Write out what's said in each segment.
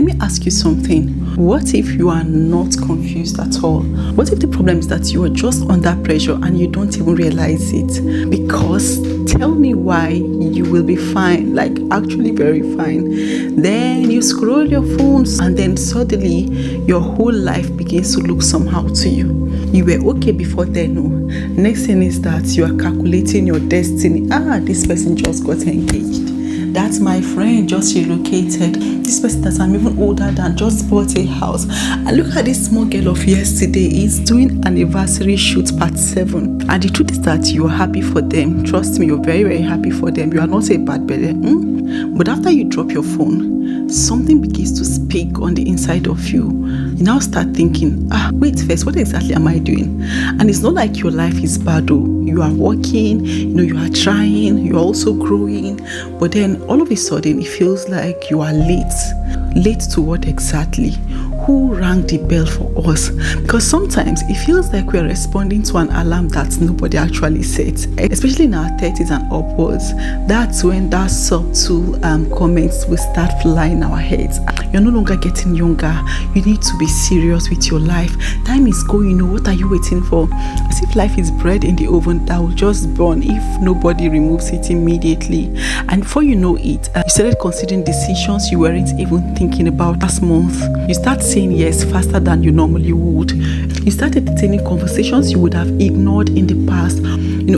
me ask you something. What if you are not confused at all? What if the problem is that you are just under pressure and you don't even realize it? Because tell me why you will be fine, like actually very fine. Then you scroll your phones and then suddenly your whole life begins to look somehow to you. You were okay before then, no. Next thing is that you are calculating your destiny. This person just got engaged. That's my friend just relocated. This person that I'm even older than just bought a house. And look at this small girl of yesterday is doing anniversary shoot part 7. And the truth is that you are happy for them. Trust me, you're very, very happy for them. You are not a bad belly. But after you drop your phone, something begins to speak on the inside of you. You now start thinking, wait first, what exactly am I doing? And it's not like your life is bad though. You are working, you are trying, you are also growing. But then all of a sudden, it feels like you are late. Late to what exactly? Who rang the bell for us? Because sometimes it feels like we are responding to an alarm that nobody actually set, especially in our 30s and upwards. That's when that subtle comments will start flying in our heads. You're no longer getting younger. You need to be serious with your life. Time is going. What are you waiting for? As if life is bread in the oven that will just burn if nobody removes it immediately. And before you know it, you started considering decisions you weren't even thinking about last month. You start saying yes faster than you normally would. You start entertaining conversations you would have ignored in the past,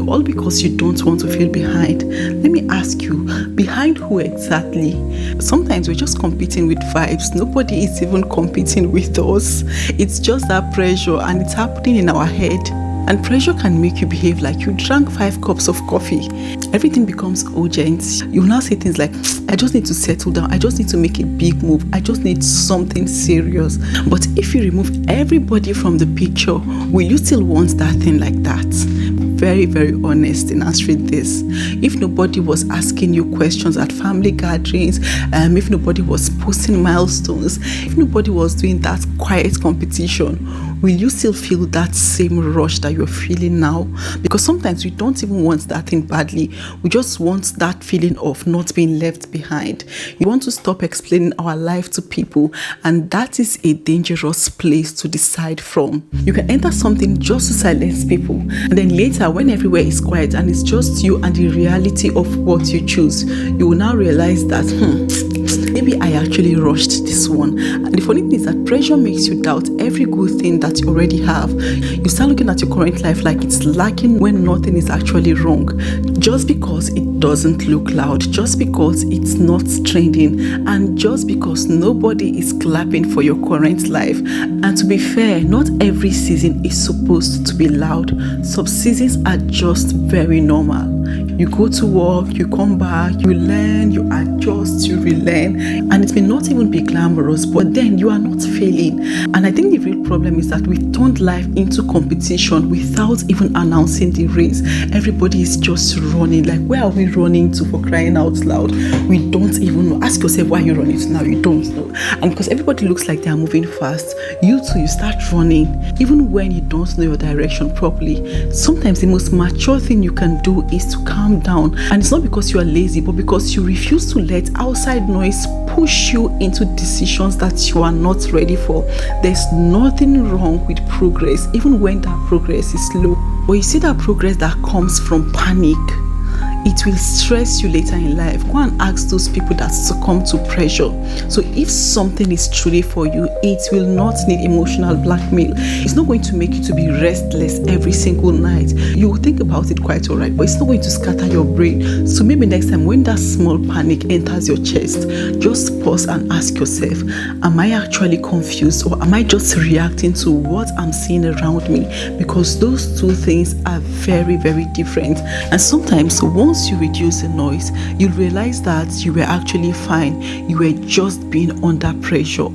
all because you don't want to feel behind. Let me ask you, behind who exactly? Sometimes we're just competing with vibes. Nobody is even competing with us. It's just that pressure, and it's happening in our head. And pressure can make you behave like you drank 5 cups of coffee. Everything becomes urgent. You now say things like, I just need to settle down. I just need to make a big move. I just need something serious. But if you remove everybody from the picture, will you still want that thing like that? Very, very honest in answering this. If nobody was asking you questions at family gatherings, if nobody was posting milestones, if nobody was doing that quiet competition, will you still feel that same rush that you're feeling now? Because sometimes we don't even want that thing badly. We just want that feeling of not being left behind. You want to stop explaining our life to people, and that is a dangerous place to decide from. You can enter something just to silence people, and then later when everywhere is quiet and it's just you and the reality of what you choose, you will now realize that maybe I actually rushed this one. And the funny thing is that pressure makes you doubt every good thing that you already have. You start looking at your current life like it's lacking when nothing is actually wrong, just because it doesn't look loud, just because it's not trending, and just because nobody is clapping for your current life. And to be fair, not every season is supposed to be loud. Some seasons are just very normal. You go to work, you come back, you learn, you adjust, you relearn, and it may not even be glamorous, but then you are not failing. And I think the real problem is that we turned life into competition without even announcing the race. Everybody is just running. Like, where are we running to, for crying out loud? We don't even know. Ask yourself why you're running to now. You don't know. And because everybody looks like they are moving fast, you too, you start running, even when you don't know your direction properly. Sometimes the most mature thing you can do is to calm down. And it's not because you are lazy, but because you refuse to let outside noise push you into decisions that you are not ready for. There's nothing wrong with progress, even when that progress is slow. But you see that progress that comes from panic, it will stress you later in life. Go and ask those people that succumb to pressure. So if something is truly for you, it will not need emotional blackmail. It's not going to make you to be restless every single night. You will think about it quite alright, but it's not going to scatter your brain. So maybe next time when that small panic enters your chest, just pause and ask yourself, am I actually confused, or am I just reacting to what I'm seeing around me? Because those two things are very, very different. And sometimes once you reduce the noise, you'll realize that you were actually fine. You were just being under pressure.